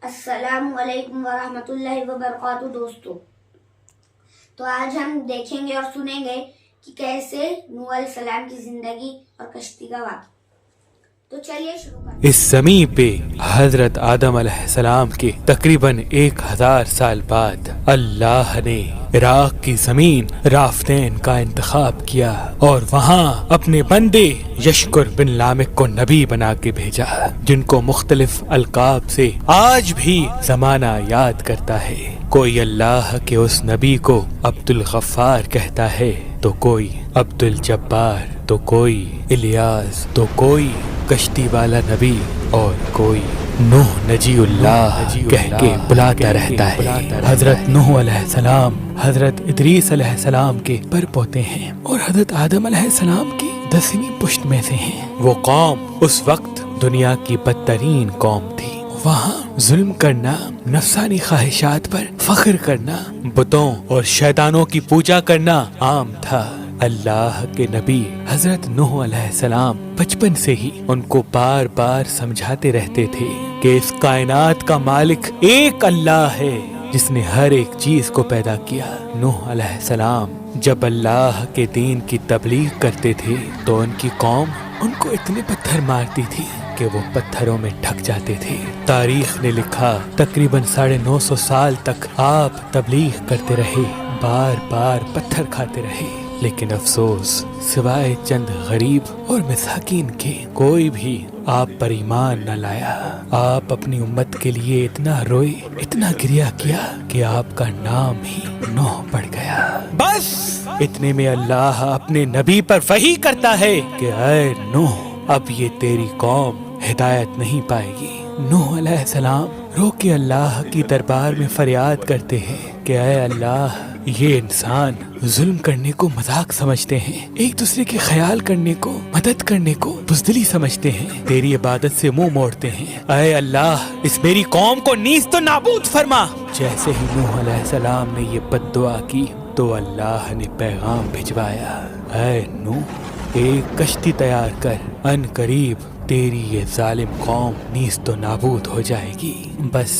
السلام علیکم ورحمۃ اللہ وبرکاتہ دوستو. تو آج ہم دیکھیں گے اور سنیں گے کہ کیسے نوح علیہ السلام کی زندگی اور کشتی کا واقعہ. تو چلیے شروع کریں. اس زمین پہ حضرت آدم علیہ السلام کے تقریباً 1000 سال بعد اللہ نے عراق کی زمین رافتین کا انتخاب کیا اور وہاں اپنے بندے یشکر بن لامک کو نبی بنا کے بھیجا، جن کو مختلف القاب سے آج بھی زمانہ یاد کرتا ہے. کوئی اللہ کے اس نبی کو عبد الغفار کہتا ہے، تو کوئی عبد الجبار، تو کوئی الیاس، تو کوئی کشتی والا نبی، اور کوئی نوح نجی اللہ کہہ کے بلاتا رہتا ہے. حضرت نوح علیہ السلام حضرت ادریس علیہ السلام کے پر پوتے ہیں اور حضرت آدم علیہ السلام کی 10ویں پشت میں سے ہیں. وہ قوم اس وقت دنیا کی بدترین قوم تھی. وہاں ظلم کرنا، نفسانی خواہشات پر فخر کرنا، بتوں اور شیطانوں کی پوجا کرنا عام تھا. اللہ کے نبی حضرت نوح علیہ السلام بچپن سے ہی ان کو بار بار سمجھاتے رہتے تھے کہ اس کائنات کا مالک ایک اللہ ہے جس نے ہر ایک چیز کو پیدا کیا. نوح علیہ السلام جب اللہ کے دین کی تبلیغ کرتے تھے تو ان کی قوم ان کو اتنے پتھر مارتی تھی کہ وہ پتھروں میں ڈھک جاتے تھے. تاریخ نے لکھا تقریباً 950 سال تک آپ تبلیغ کرتے رہے، بار بار پتھر کھاتے رہے، لیکن افسوس سوائے چند غریب اور مساکین کے کوئی بھی آپ پر ایمان نہ لایا. آپ اپنی امت کے لیے اتنا روئے، اتنا گریہ کیا کہ آپ کا نام ہی نوح پڑ گیا. بس اتنے میں اللہ اپنے نبی پر وحی کرتا ہے کہ اے نوح، اب یہ تیری قوم ہدایت نہیں پائے گی. نوح علیہ السلام رو کے اللہ کی دربار میں فریاد کرتے ہیں کہ اے اللہ، یہ انسان ظلم کرنے کو مذاق سمجھتے ہیں، ایک دوسرے کے خیال کرنے کو، مدد کرنے کو بزدلی سمجھتے ہیں، تیری عبادت سے منہ موڑتے ہیں. اے اللہ، اس میری قوم کو نیست و نابود فرما. جیسے ہی نوح علیہ السلام نے یہ بد دعا کی تو اللہ نے پیغام بھجوایا، اے نوح، ایک کشتی تیار کر، ان قریب تیری یہ ظالم قوم نیست و نابود ہو جائے گی. بس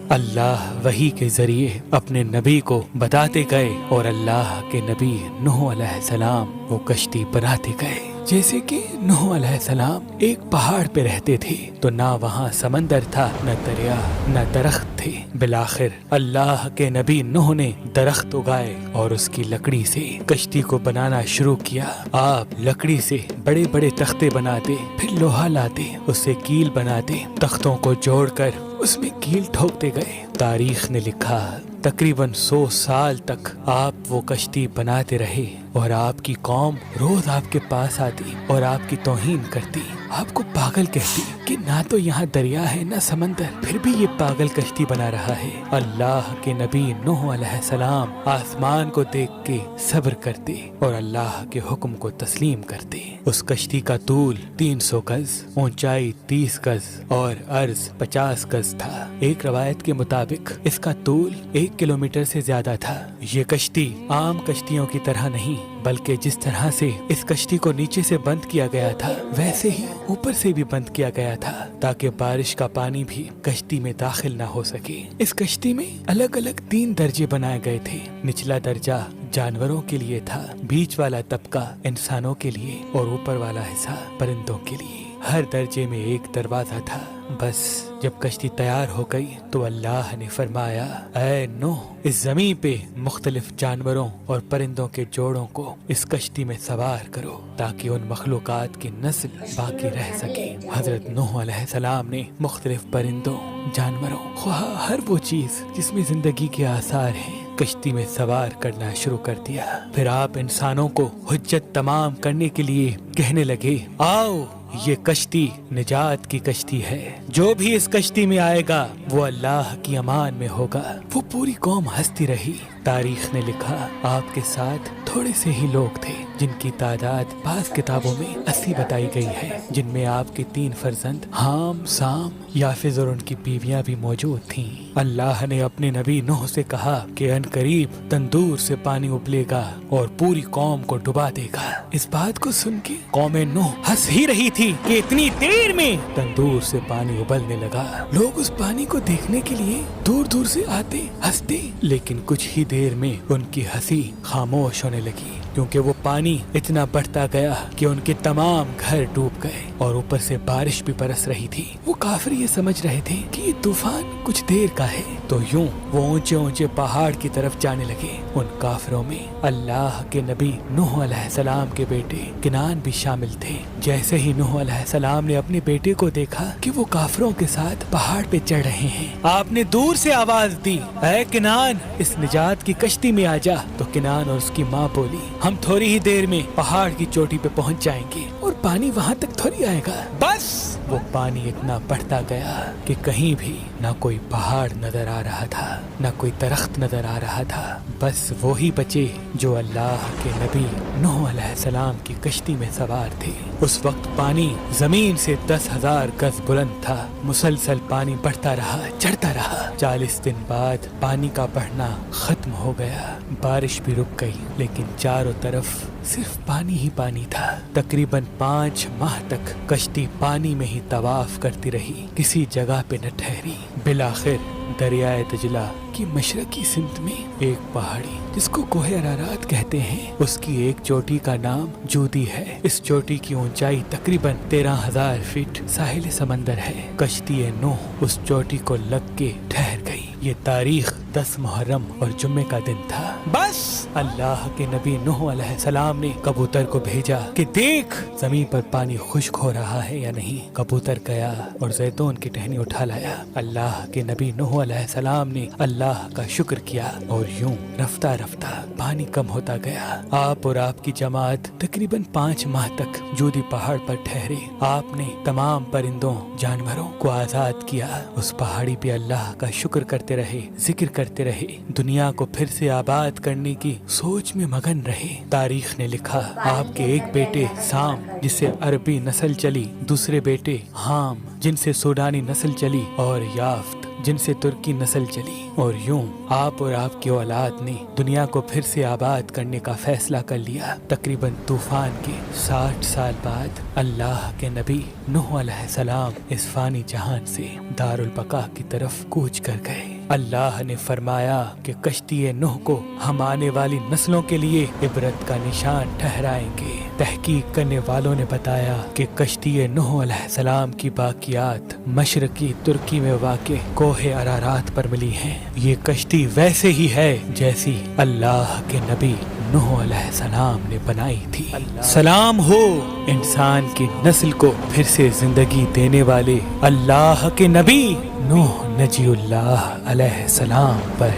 اللہ وحی کے ذریعے اپنے نبی کو بتاتے گئے اور اللہ کے نبی نوح علیہ السلام وہ کشتی بناتے گئے. جیسے کہ نوح علیہ السلام ایک پہاڑ پہ رہتے تھے تو نہ وہاں سمندر تھا، نہ دریا، نہ درخت تھے. بالآخر اللہ کے نبی نوح نے درخت اگائے اور اس کی لکڑی سے کشتی کو بنانا شروع کیا. آپ لکڑی سے بڑے بڑے تختے بناتے، پھر لوہا لاتے، اس سے کیل بناتے، تختوں کو جوڑ کر اس میں کیل ٹھوکتے گئے. تاریخ نے لکھا تقریباً 100 سال تک آپ وہ کشتی بناتے رہے اور آپ کی قوم روز آپ کے پاس آتی اور آپ کی توہین کرتی، آپ کو پاگل کہتی کہ نہ تو یہاں دریا ہے نہ سمندر، پھر بھی یہ پاگل کشتی بنا رہا ہے. اللہ کے نبی نوح علیہ السلام آسمان کو دیکھ کے صبر کرتے اور اللہ کے حکم کو تسلیم کرتے. اس کشتی کا طول 300 گز، اونچائی 30 گز اور عرض 50 گز تھا. ایک روایت کے مطابق اس کا طول 1 کلومیٹر سے زیادہ تھا. یہ کشتی عام کشتیوں کی طرح نہیں، بلکہ جس طرح سے اس کشتی کو نیچے سے بند کیا گیا تھا ویسے ہی اوپر سے بھی بند کیا گیا تھا تاکہ بارش کا پانی بھی کشتی میں داخل نہ ہو سکے. اس کشتی میں الگ الگ 3 درجے بنائے گئے تھے. نچلا درجہ جانوروں کے لیے تھا، بیچ والا طبقہ انسانوں کے لیے اور اوپر والا حصہ پرندوں کے لیے. ہر درجے میں ایک دروازہ تھا. بس جب کشتی تیار ہو گئی تو اللہ نے فرمایا، اے نوح، اس زمین پہ مختلف جانوروں اور پرندوں کے جوڑوں کو اس کشتی میں سوار کرو تاکہ ان مخلوقات کی نسل باقی رہ سکے. حضرت نوح علیہ السلام نے مختلف پرندوں، جانوروں، خواہ ہر وہ چیز جس میں زندگی کے آثار ہیں، کشتی میں سوار کرنا شروع کر دیا. پھر آپ انسانوں کو حجت تمام کرنے کے لیے کہنے لگے، آؤ، یہ کشتی نجات کی کشتی ہے، جو بھی اس کشتی میں آئے گا وہ اللہ کی امان میں ہوگا. وہ پوری قوم ہنستی رہی. تاریخ نے لکھا آپ کے ساتھ تھوڑے سے ہی لوگ تھے جن کی تعداد بعض کتابوں میں 80 بتائی گئی ہے، جن میں آپ کے 3 فرزند حام، سام، یافز اور ان کی بیویاں بھی موجود تھیں۔ اللہ نے اپنے نبی نوح سے کہا کہ ان قریب تندور سے پانی ابلے گا اور پوری قوم کو ڈبا دے گا۔ اس بات کو سن کے قوم نوح ہنس ہی رہی تھی کہ اتنی دیر میں تندور سے پانی ابلنے لگا۔ لوگ اس پانی کو دیکھنے کے لیے دور دور سے آتے، ہنستے، لیکن کچھ ہی دیر میں ان کی ہنسی خاموش ہونے لگی، کیونکہ وہ پانی اتنا بڑھتا گیا کہ ان کے تمام گھر ڈوب گئے اور اوپر سے بارش بھی برس رہی تھی۔ وہ کافر یہ سمجھ رہے تھے کہ یہ طوفان کچھ دیر کا ہے، تو یوں وہ اونچے اونچے پہاڑ کی طرف جانے لگے۔ ان کافروں میں اللہ کے نبی نوح علیہ السلام کے بیٹے کنعان بھی شامل تھے۔ جیسے ہی نوح علیہ السلام نے اپنے بیٹے کو دیکھا کہ وہ کافروں کے ساتھ پہاڑ پہ چڑھ رہے ہیں، آپ نے دور سے آواز دی، اے کنعان، اس نجات کی کشتی میں آ جا۔ تو کنعان اور اس کی ماں بولی، ہم تھوڑی ہی دیر میں پہاڑ کی چوٹی پہ پہنچ جائیں گے اور پانی وہاں تک تھوڑی آئے گا۔ بس وہ پانی اتنا بڑھتا گیا کہ کہیں بھی نہ کوئی پہاڑ نظر آ رہا تھا، نہ کوئی درخت نظر آ رہا تھا، بس وہی بچے جو اللہ کے نبی نوح علیہ السلام کی کشتی میں سوار تھے۔ اس وقت پانی زمین سے 10,000 گز بلند تھا، مسلسل پانی بڑھتا رہا، چڑھتا رہا۔ 40 دن بعد پانی کا بڑھنا ختم ہو گیا، بارش بھی رک گئی، لیکن چاروں طرف صرف پانی ہی پانی تھا۔ تقریباً 5 ماہ تک کشتی پانی میں ہی طواف کرتی رہی، کسی جگہ پہ نہ ٹھہری۔ بالآخر دریائے دجلہ کی مشرقی سمت میں ایک پہاڑی جس کو کوہ ارارات کہتے ہیں، اس کی ایک چوٹی کا نام جودی ہے۔ اس چوٹی کی اونچائی تقریباً 13,000 فٹ ساحل سمندر ہے۔ کشتی نوح اس چوٹی کو لگ کے ٹھہر گئی۔ یہ تاریخ 10 محرم اور جمعے کا دن تھا۔ بس اللہ کے نبی نوح علیہ السلام نے کبوتر کو بھیجا کہ دیکھ زمین پر پانی خشک ہو رہا ہے یا نہیں۔ کبوتر گیا اور زیتون کی ٹہنی اٹھا لایا۔ اللہ کے نبی نوح علیہ السلام نے اللہ کا شکر کیا اور یوں رفتہ رفتہ پانی کم ہوتا گیا۔ آپ اور آپ کی جماعت تقریباً 5 ماہ تک جودی پہاڑ پر ٹھہرے۔ آپ نے تمام پرندوں جانوروں کو آزاد کیا۔ اس پہاڑی پہ اللہ کا شکر کرتے رہے، ذکر کرتے رہے، دنیا کو پھر سے آباد کرنے کی سوچ میں مگن رہے۔ تاریخ نے لکھا آپ کے ایک بیٹے سام جس سے عربی نسل چلی، دوسرے بیٹے حام جن سے سوڈانی نسل چلی، اور یافت جن سے ترکی نسل چلی، اور یوں آپ اور آپ کی اولاد نے دنیا کو پھر سے آباد کرنے کا فیصلہ کر لیا۔ تقریباً طوفان کے 60 سال بعد اللہ کے نبی نوح علیہ السلام اس فانی جہان سے دار البقا کی طرف کوچ کر گئے۔ اللہ نے فرمایا کہ کشتی نوح کو ہم آنے والی نسلوں کے لیے عبرت کا نشان ٹھہرائیں گے۔ تحقیق کرنے والوں نے بتایا کہ کشتی نوح علیہ السلام کی باقیات مشرقی ترکی میں واقع کوہ ارارات پر ملی ہیں۔ یہ کشتی ویسے ہی ہے جیسی اللہ کے نبی نوح علیہ السلام نے بنائی تھی۔ سلام ہو انسان کی نسل کو پھر سے زندگی دینے والے اللہ کے نبی نوح نجی اللہ علیہ السلام پر۔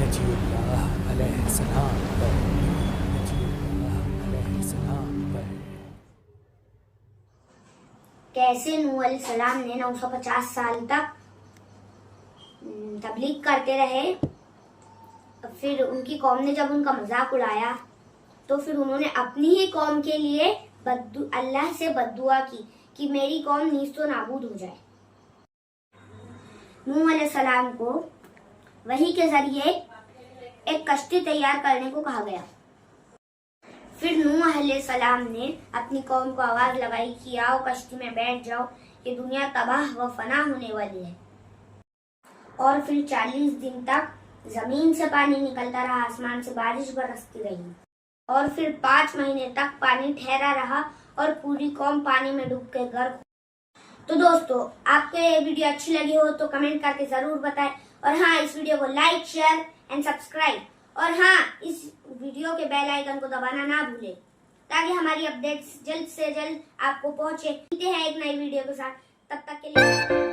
نجی اللہ علیہ السلام پر۔ نجی اللہ علیہ السلام پر۔ کیسے نوح علیہ السلام نے 950 سال تک تبلیغ کرتے رہے، پھر ان کی قوم نے جب ان کا مذاق اڑایا تو پھر انہوں نے اپنی ہی قوم کے لیے اللہ سے بددعا کی کہ میری قوم نیست و نابود ہو جائے۔ نوح علیہ السلام کو وحی کے ذریعے ایک کشتی تیار کرنے کو کہا گیا۔ پھر نوح علیہ السلام نے اپنی قوم کو آواز لگائی کہ آؤ کشتی میں بیٹھ جاؤ، یہ دنیا تباہ و فنا ہونے والی ہے۔ اور پھر 40 دن تک زمین سے پانی نکلتا رہا، آسمان سے بارش برستی رہی، اور پھر 5 مہینے تک پانی ٹھہرا رہا اور پوری قوم پانی میں ڈوب کے غرق۔ تو دوستو، آپ کو یہ ویڈیو اچھی لگی ہو تو کمنٹ کر کے ضرور بتائیں، اور ہاں اس ویڈیو کو لائک، شیئر اینڈ سبسکرائب، اور ہاں اس ویڈیو کے بیل آئیکن کو دبانا نہ بھولیں تاکہ ہماری اپڈیٹس جلد سے جلد آپ کو پہنچے۔ ملتے ہیں ایک نئی ویڈیو کے ساتھ، تب تک کے لیے